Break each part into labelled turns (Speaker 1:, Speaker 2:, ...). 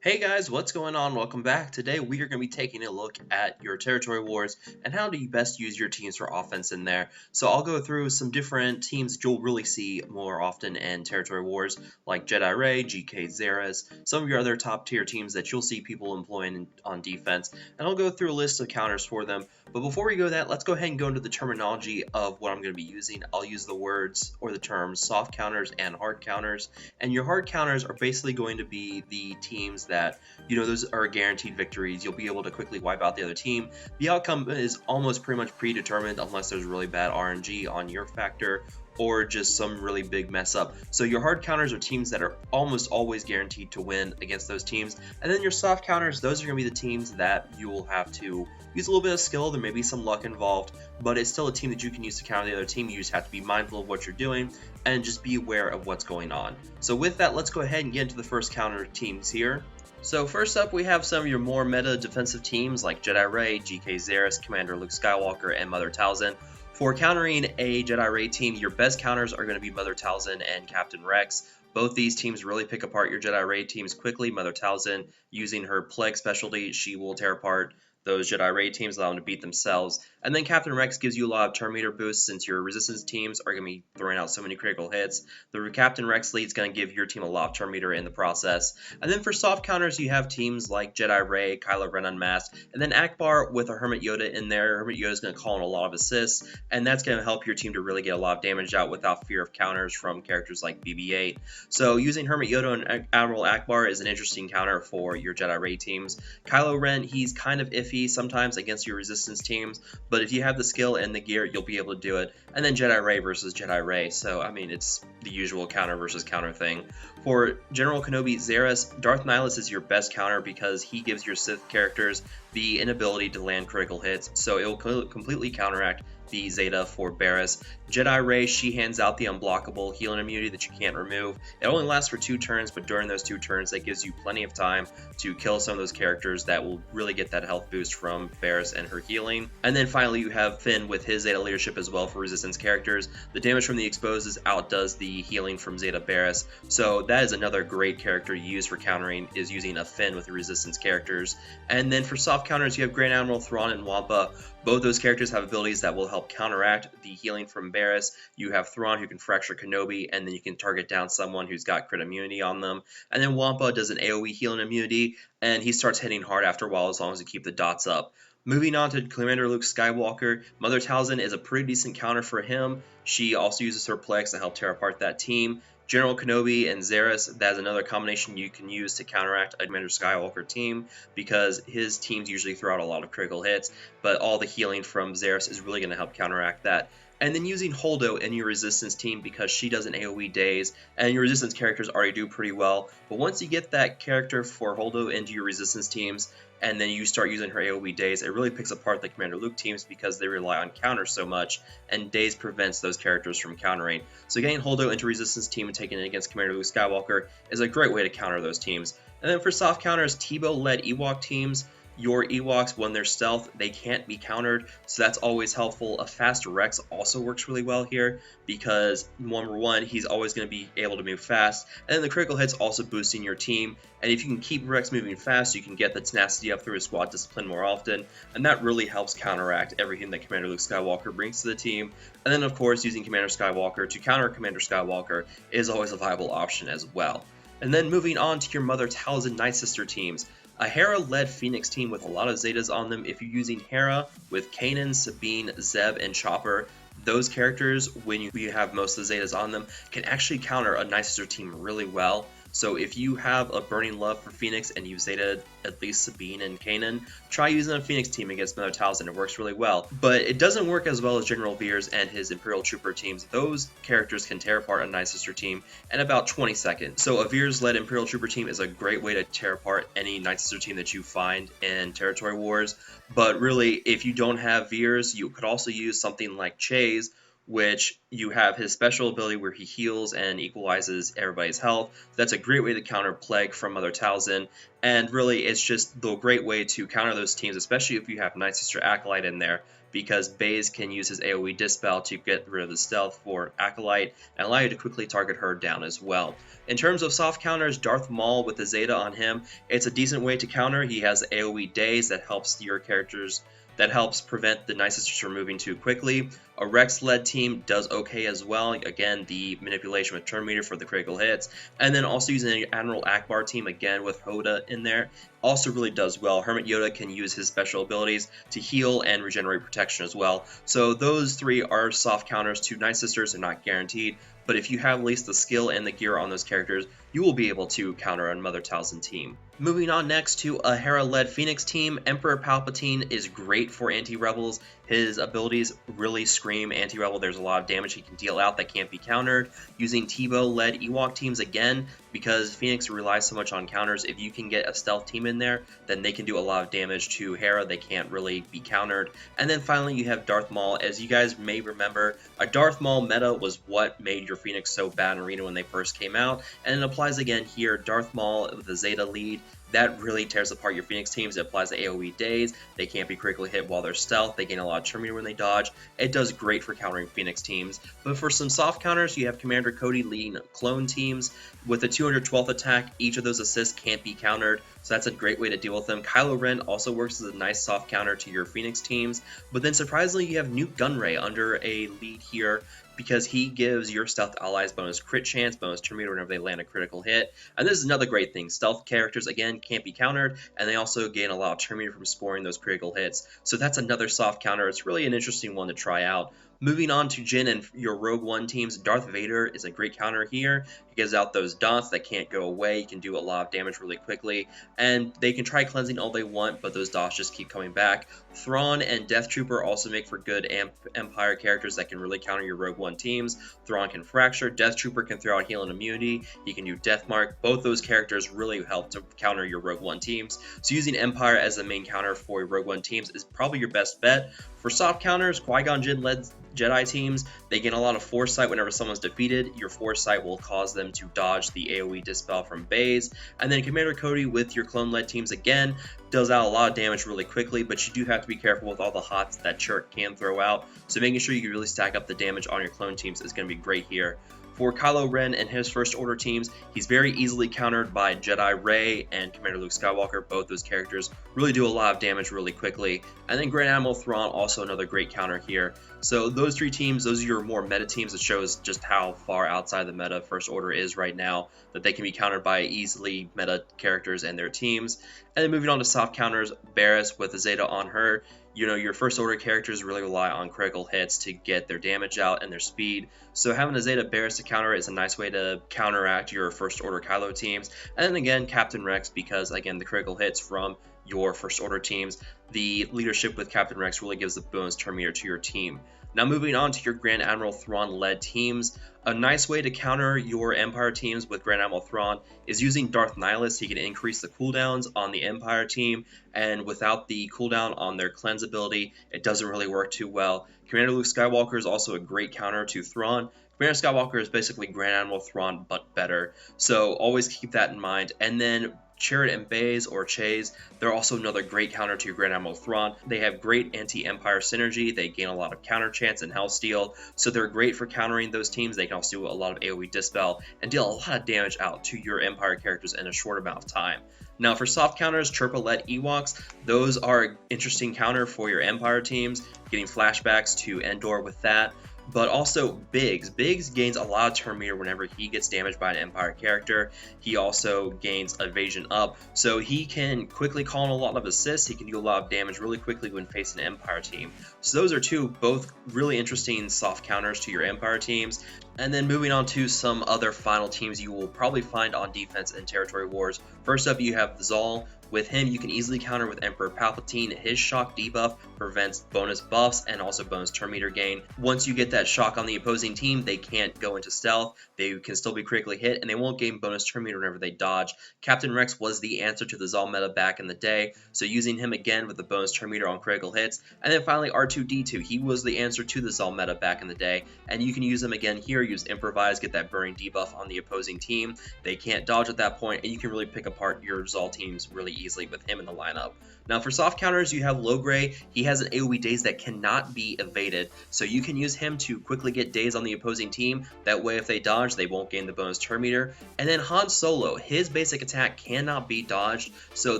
Speaker 1: Hey guys, what's going on? Welcome back. Today we are going to be taking a look at your territory wars and how do you best use your teams for offense in there. So I'll go through some different teams that you'll really see more often in territory wars, like Jedi Ray, GK Zeres, some of your other top tier teams that you'll see people employing on defense, and I'll go through a list of counters for them. But before we go to that, let's go ahead and go into the terminology of what I'm going to be using. I'll use the words or the terms soft counters and hard counters. And your hard counters are basically going to be the teams that, those are guaranteed victories. You'll be able to quickly wipe out the other team. The outcome is almost pretty much predetermined unless there's really bad RNG on your factor or just some really big mess up. So your hard counters are teams that are almost always guaranteed to win against those teams. And then your soft counters, those are going to be the teams that you will have to use a little bit of skill. There may be some luck involved, but it's still a team that you can use to counter the other team. You just have to be mindful of what you're doing and just be aware of what's going on. So with that, let's go ahead and get into the first counter teams here. So first up, we have some of your more meta defensive teams like Jedi Ray, GK Zeres, Commander Luke Skywalker, and Mother Talzin. For countering a Jedi Ray team, your best counters are going to be Mother Talzin and Captain Rex. Both these teams really pick apart your Jedi Ray teams quickly. Mother Talzin, using her Plague specialty, she will tear apart those Jedi Raid teams, allow them to beat themselves. And then Captain Rex gives you a lot of turn meter boosts since your resistance teams are going to be throwing out so many critical hits. The Captain Rex lead is going to give your team a lot of turn meter in the process. And then for soft counters, you have teams like Jedi Ray, Kylo Ren Unmasked, and then Akbar with a Hermit Yoda in there. Hermit Yoda is going to call in a lot of assists, and that's going to help your team to really get a lot of damage out without fear of counters from characters like BB-8. So using Hermit Yoda and Admiral Akbar is an interesting counter for your Jedi Ray teams. Kylo Ren, he's kind of iffy sometimes against your resistance teams, but if you have the skill and the gear, you'll be able to do it. And then Jedi Ray versus Jedi Ray, so I mean, it's the usual counter versus counter thing. For General Kenobi Zeres, Darth Nihilus is your best counter because he gives your Sith characters the inability to land critical hits, so it will completely counteract the Zeta for Barriss. Jedi Ray, she hands out the unblockable healing immunity that you can't remove. It only lasts for 2 turns, but during those 2 turns, that gives you plenty of time to kill some of those characters that will really get that health boost from Barriss and her healing. And then finally, you have Finn with his Zeta leadership as well for resistance characters. The damage from the exposes outdoes the healing from Zeta Barriss, so that is another great character to use for countering, is using a Finn with the resistance characters. And then for soft counters, you have Grand Admiral Thrawn and Wampa. Both those characters have abilities that will help counteract the healing from Barriss. You have Thrawn, who can fracture Kenobi, and then you can target down someone who's got crit immunity on them. And then Wampa does an AoE healing immunity, and he starts hitting hard after a while as long as you keep the dots up. Moving on to Commander Luke Skywalker, Mother Talzin is a pretty decent counter for him. She also uses her Plex to help tear apart that team. General Kenobi and Zeres, that's another combination you can use to counteract a Commander Skywalker team because his teams usually throw out a lot of critical hits, but all the healing from Zeres is really going to help counteract that. And then using Holdo in your resistance team because she does an AoE daze, and your resistance characters already do pretty well. But once you get that character for Holdo into your resistance teams, and then you start using her AoE daze, it really picks apart the Commander Luke teams because they rely on counters so much, and daze prevents those characters from countering. So getting Holdo into resistance team and taking it against Commander Luke Skywalker is a great way to counter those teams. And then for soft counters, Tebow-led Ewok teams. Your Ewoks, when they're stealth, they can't be countered, so that's always helpful. A fast Rex also works really well here because, number one, he's always going to be able to move fast, and then the critical hits also boosting your team, and if you can keep Rex moving fast, you can get the tenacity up through his squad discipline more often, and that really helps counteract everything that Commander Luke Skywalker brings to the team. And then, of course, using Commander Skywalker to counter Commander Skywalker is always a viable option as well. And then moving on to your Mother Talzin Night Sister teams. A Hera-led Phoenix team with a lot of Zetas on them. If you're using Hera with Kanan, Sabine, Zeb, and Chopper, those characters, when you have most of the Zetas on them, can actually counter a Night Sister team really well. So if you have a burning love for Phoenix and you've Zeta at least Sabine and Kanan, try using a Phoenix team against Mother Talzin. It works really well. But it doesn't work as well as General Veers and his Imperial Trooper teams. Those characters can tear apart a Night Sister team in about 20 seconds. So a Veers-led Imperial Trooper team is a great way to tear apart any Night Sister team that you find in Territory Wars. But really, if you don't have Veers, you could also use something like Chase, which You have his special ability where he heals and equalizes everybody's health. That's a great way to counter Plague from Mother Talzin, and really it's just the great way to counter those teams, especially if you have Night Sister Acolyte in there, because Baze can use his AoE Dispel to get rid of the stealth for Acolyte and allow you to quickly target her down as well. In terms of soft counters, Darth Maul with the Zeta on him, it's a decent way to counter. He has AoE Daze that helps your characters, that helps prevent the Night Sisters from moving too quickly. A Rex-led team does okay as well. Again, the manipulation with turn meter for the critical hits. And then also using an Admiral Akbar team, again with Hoda in there, also really does well. Hermit Yoda can use his special abilities to heal and regenerate protection as well. So those three are soft counters to Night Sisters. They're not guaranteed, but if you have at least the skill and the gear on those characters, you will be able to counter a Mother Talzin team. Moving on next to a Hera-led Phoenix team, Emperor Palpatine is great for anti-rebels. His abilities really scream anti-rebel. There's a lot of damage he can deal out that can't be countered. Using Tebow-led Ewok teams again, because Phoenix relies so much on counters, if you can get a stealth team in there, then they can do a lot of damage to Hera. They can't really be countered. And then finally you have Darth Maul. As you guys may remember, a Darth Maul meta was what made your Phoenix so bad in Arena when they first came out, and it applies again here. Darth Maul with the Zeta lead, that really tears apart your Phoenix teams. It applies to AoE Daze. They can't be critically hit while they're stealth. They gain a lot of turn meter when they dodge. It does great for countering Phoenix teams. But for some soft counters, you have Commander Cody leading clone teams. With a 212th attack, each of those assists can't be countered, so that's a great way to deal with them. Kylo Ren also works as a nice soft counter to your Phoenix teams. But then surprisingly, you have Nuke Gunray under a lead here, because he gives your stealth allies bonus crit chance, bonus turn meter whenever they land a critical hit. And this is another great thing. Stealth characters, again, can't be countered, and they also gain a lot of turn meter from scoring those critical hits. So that's another soft counter. It's really an interesting one to try out. Moving on to Jin and your Rogue One teams, Darth Vader is a great counter here. He gives out those dots that can't go away. He can do a lot of damage really quickly, and they can try cleansing all they want, but those dots just keep coming back. Thrawn and Death Trooper also make for good Empire characters that can really counter your Rogue One teams. Thrawn can fracture, Death Trooper can throw out heal and immunity, he can do Death Mark. Both those characters really help to counter your Rogue One teams. So using Empire as the main counter for your Rogue One teams is probably your best bet. For soft counters, Qui-Gon Jinn-led Jedi teams, they gain a lot of foresight whenever someone's defeated. Your foresight will cause them to dodge the AoE Dispel from Baze. And then Commander Cody with your clone-led teams again does out a lot of damage really quickly, but you do have to be careful with all the hots that Chirk can throw out. So making sure you really stack up the damage on your clone teams is going to be great here. For Kylo Ren and his First Order teams, he's very easily countered by Jedi Rey and Commander Luke Skywalker. Both those characters really do a lot of damage really quickly. And then Grand Admiral Thrawn, also another great counter here. So those three teams, those are your more meta teams. That shows just how far outside the meta First Order is right now, that they can be countered by easily meta characters and their teams. And then moving on to soft counters, Barriss with the Zeta on her. You know, your First Order characters really rely on critical hits to get their damage out and their speed. So having a Zeta Barriss to counter it is a nice way to counteract your First Order Kylo teams. And then again, Captain Rex, because again, the critical hits from your First Order teams, the leadership with Captain Rex really gives the bonus turn meter to your team. Now moving on to your Grand Admiral Thrawn-led teams, a nice way to counter your Empire teams with Grand Admiral Thrawn is using Darth Nihilus. He can increase the cooldowns on the Empire team, and without the cooldown on their cleanse ability, it doesn't really work too well. Commander Luke Skywalker is also a great counter to Thrawn. Commander Skywalker is basically Grand Admiral Thrawn, but better, so always keep that in mind. And then Chirrut and Baze, or Chase, they're also another great counter to Grand Admiral Thrawn. They have great anti-Empire synergy. They gain a lot of counter chance and Hellsteel, so they're great for countering those teams. They can also do a lot of AoE Dispel and deal a lot of damage out to your Empire characters in a short amount of time. Now for soft counters, Chirpa-led Ewoks, those are an interesting counter for your Empire teams, getting flashbacks to Endor with that. But also Biggs. Biggs gains a lot of turn meter whenever he gets damaged by an Empire character. He also gains evasion up, so he can quickly call in a lot of assists. He can do a lot of damage really quickly when facing an Empire team. So those are two both really interesting soft counters to your Empire teams. And then moving on to some other final teams you will probably find on defense in Territory Wars. First up, you have Zal. With him, you can easily counter with Emperor Palpatine. His shock debuff prevents bonus buffs and also bonus turn meter gain. Once you get that shock on the opposing team, they can't go into stealth, they can still be critically hit, and they won't gain bonus turn meter whenever they dodge. Captain Rex was the answer to the Zal meta back in the day, so using him again with the bonus turn meter on critical hits. And then finally R2-D2, he was the answer to the Zal meta back in the day, and you can use him again here, use Improvise, get that burning debuff on the opposing team. They can't dodge at that point, and you can really pick apart your Zal teams really easily with him in the lineup. Now for soft counters, you have Logray. He has an AoE daze that cannot be evaded, so you can use him to quickly get daze on the opposing team. That way if they dodge, they won't gain the bonus turn meter. And then Han Solo, his basic attack cannot be dodged, so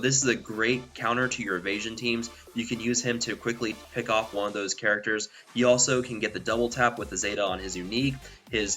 Speaker 1: this is a great counter to your evasion teams. You can use him to quickly pick off one of those characters. He also can get the double tap with the Zeta on his unique. His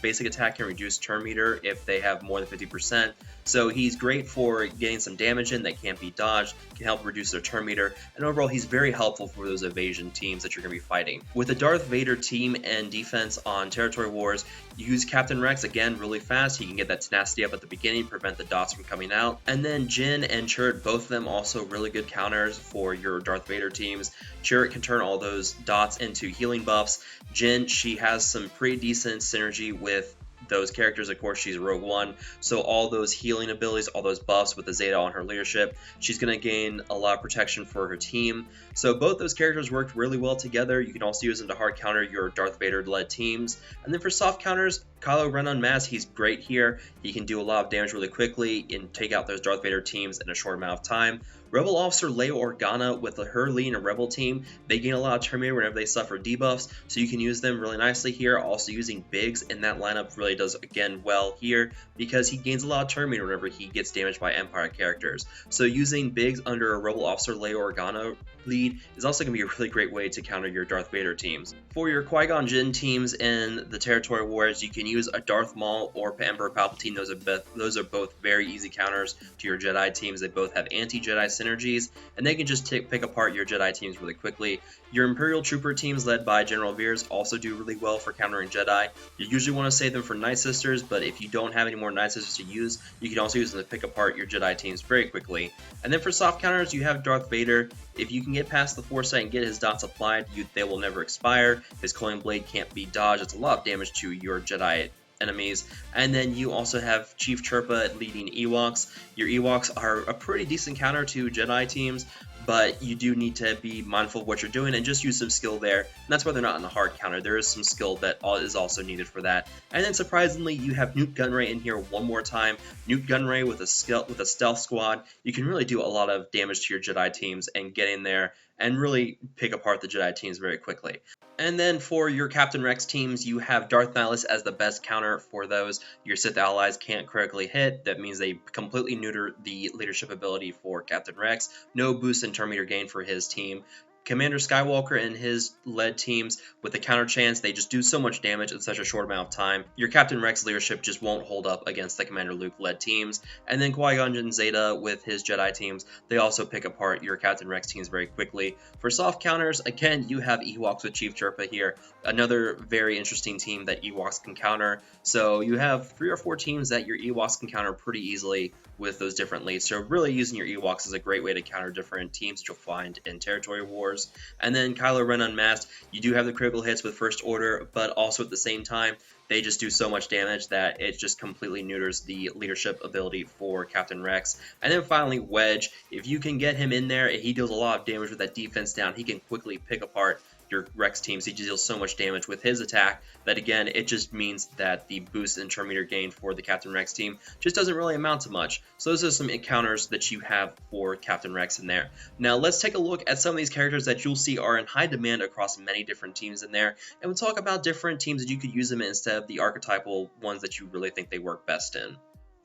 Speaker 1: basic attack can reduce turn meter if they have more than 50%. So he's great for getting some damage in that can't be dodged, can help reduce their turn meter, and overall he's very helpful for those evasion teams that you're going to be fighting. With the Darth Vader team and defense on Territory Wars, use Captain Rex again really fast. He can get that tenacity up at the beginning, prevent the dots from coming out. And then Jin and Chirrut, both of them also really good counters for your Darth Vader teams. Chirrut can turn all those dots into healing buffs. Jin, she has some pretty decent synergy with those characters. Of course, she's Rogue One, so all those healing abilities, all those buffs with the Zeta on her leadership, she's going to gain a lot of protection for her team. So both those characters worked really well together. You can also use them to hard counter your Darth Vader-led teams. And then for soft counters, Kylo Ren Unmasked, he's great here. He can do a lot of damage really quickly and take out those Darth Vader teams in a short amount of time. Rebel Officer Leia Organa, with her leading a Rebel team, they gain a lot of turn meter whenever they suffer debuffs, so you can use them really nicely here. Also using Biggs in that lineup really does, again, well here, because he gains a lot of turn meter whenever he gets damaged by Empire characters. So using Biggs under a Rebel Officer Leia Organa lead is also going to be a really great way to counter your Darth Vader teams. For your Qui-Gon Jinn teams in the Territory Wars, you can use a Darth Maul or Emperor Palpatine. Those are both very easy counters to your Jedi teams. They both have anti-Jedi synergies, and they can just pick apart your Jedi teams really quickly. Your Imperial Trooper teams led by General Veers also do really well for countering Jedi. You usually want to save them for Night Sisters, but if you don't have any more Night Sisters to use, you can also use them to pick apart your Jedi teams very quickly. And then for soft counters, you have Darth Vader. If you can get past the Foresight and get his dots applied, they will never expire. His Coin Blade can't be dodged. It's a lot of damage to your Jedi enemies. And then you also have Chief Chirpa leading Ewoks. Your Ewoks are a pretty decent counter to Jedi teams, but you do need to be mindful of what you're doing and just use some skill there. And that's why they're not in the hard counter. There is some skill that is also needed for that. And then surprisingly, you have Nute Gunray in here one more time. Nute Gunray with a stealth squad. You can really do a lot of damage to your Jedi teams and get in there and really pick apart the Jedi teams very quickly. And then for your Captain Rex teams, you have Darth Nihilus as the best counter for those. Your Sith allies can't critically hit. That means they completely neuter the leadership ability for Captain Rex. No boost in turn meter gain for his team. Commander Skywalker and his led teams, with the counter chance, they just do so much damage in such a short amount of time. Your Captain Rex leadership just won't hold up against the Commander Luke led teams. And then Qui-Gon Jinn Zeta with his Jedi teams, they also pick apart your Captain Rex teams very quickly. For soft counters, again, you have Ewoks with Chief Chirpa here, another very interesting team that Ewoks can counter. So you have 3 or 4 teams that your Ewoks can counter pretty easily with those different leads. So really using your Ewoks is a great way to counter different teams that you'll find in Territory Wars. And then Kylo Ren Unmasked, you do have the critical hits with First Order, but also at the same time, they just do so much damage that it just completely neuters the leadership ability for Captain Rex. And then finally, Wedge. If you can get him in there, he deals a lot of damage with that defense down. He can quickly pick apart your Rex teams. He deals so much damage with his attack that, again, it just means that the boost in turn meter gain for the Captain Rex team just doesn't really amount to much. So those are some encounters that you have for Captain Rex in there. Now let's take a look at some of these characters that you'll see are in high demand across many different teams in there, and we'll talk about different teams that you could use them in instead of the archetypal ones that you really think they work best in.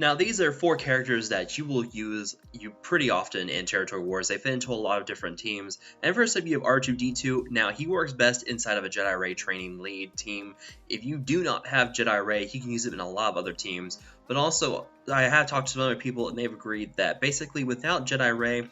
Speaker 1: Now, these are 4 characters that you will use pretty often in Territory Wars. They fit into a lot of different teams. And first up, you have R2-D2. Now, he works best inside of a Jedi Ray training lead team. If you do not have Jedi Ray, he can use it in a lot of other teams. But also, I have talked to some other people, and they've agreed that basically without Jedi Ray,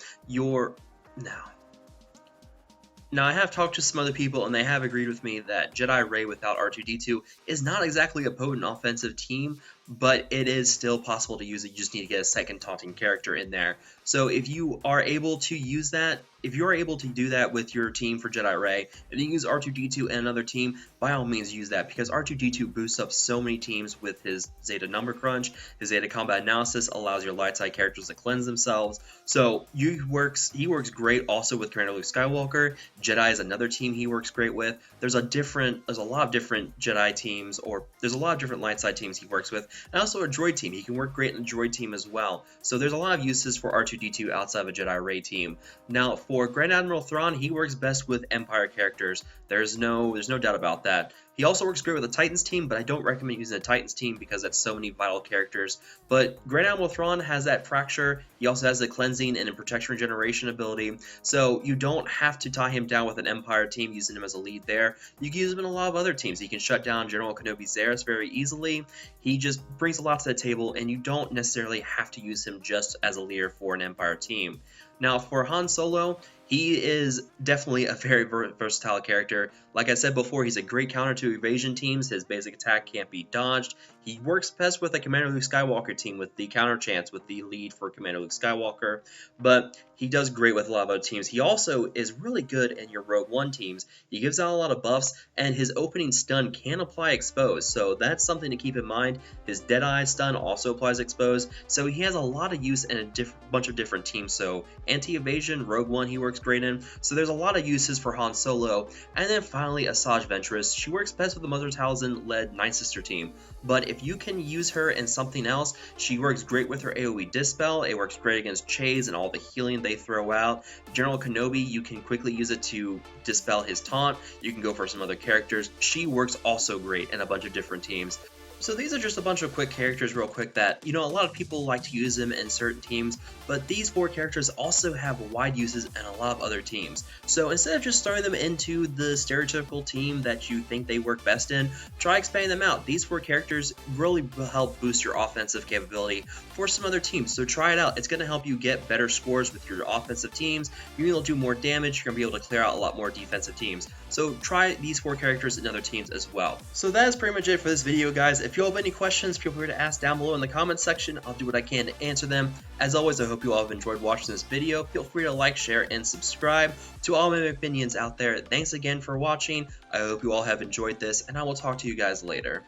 Speaker 1: Now, I have talked to some other people, and they have agreed with me that Jedi Ray without R2-D2 is not exactly a potent offensive team, but it is still possible to use it. You just need to get a second taunting character in there. So if you are able to use that, if you're able to do that with your team for Jedi Ray, and you use R2-D2 and another team, by all means use that, because R2-D2 boosts up so many teams with his Zeta number crunch. His Zeta combat analysis allows your light side characters to cleanse themselves. So he works great also with Commander Luke Skywalker. Jedi is another team he works great with. There's a lot of different Jedi teams, or there's a lot of different light side teams he works with, and also a droid team. He can work great in a droid team as well. So there's a lot of uses for R2-D2 outside of a Jedi Ray team. Now for Grand Admiral Thrawn, he works best with Empire characters. There's no doubt about that. He also works great with a Titans team, but I don't recommend using a Titans team because that's so many vital characters. But Grand Admiral Thrawn has that fracture. He also has the cleansing and protection regeneration ability, so you don't have to tie him down with an Empire team using him as a lead there. You can use him in a lot of other teams. He can shut down General Kenobi Zeris very easily. He just brings a lot to the table, and you don't necessarily have to use him just as a leader for an Empire team. Now for Han Solo, he is definitely a very versatile character. Like I said before, he's a great counter to evasion teams. His basic attack can't be dodged. He works best with a Commander Luke Skywalker team with the counter chance with the lead for Commander Luke Skywalker, but he does great with a lot of other teams. He also is really good in your Rogue One teams. He gives out a lot of buffs, and his opening stun can apply Expose, so that's something to keep in mind. His Deadeye stun also applies Expose, so he has a lot of use in a bunch of different teams. So anti-evasion, Rogue One he works great in, so there's a lot of uses for Han Solo. And then finally, Asajj Ventress. She works best with the Mother Talzin-led Night Sister team, but if you can use her in something else, she works great with her AoE Dispel. It works great against Chase and all the healing they throw out. General Kenobi, you can quickly use it to dispel his taunt. You can go for some other characters. She works also great in a bunch of different teams. So these are just a bunch of quick characters real quick that, a lot of people like to use them in certain teams, but these 4 characters also have wide uses in a lot of other teams. So instead of just throwing them into the stereotypical team that you think they work best in, try expanding them out. These 4 characters really will help boost your offensive capability for some other teams, so try it out. It's going to help you get better scores with your offensive teams. You're going to do more damage, you're going to be able to clear out a lot more defensive teams. So try these 4 characters in other teams as well. So that is pretty much it for this video, guys. If you all have any questions, feel free to ask down below in the comments section. I'll do what I can to answer them. As always, I hope you all have enjoyed watching this video. Feel free to like, share, and subscribe. To all my opinions out there, thanks again for watching. I hope you all have enjoyed this, and I will talk to you guys later.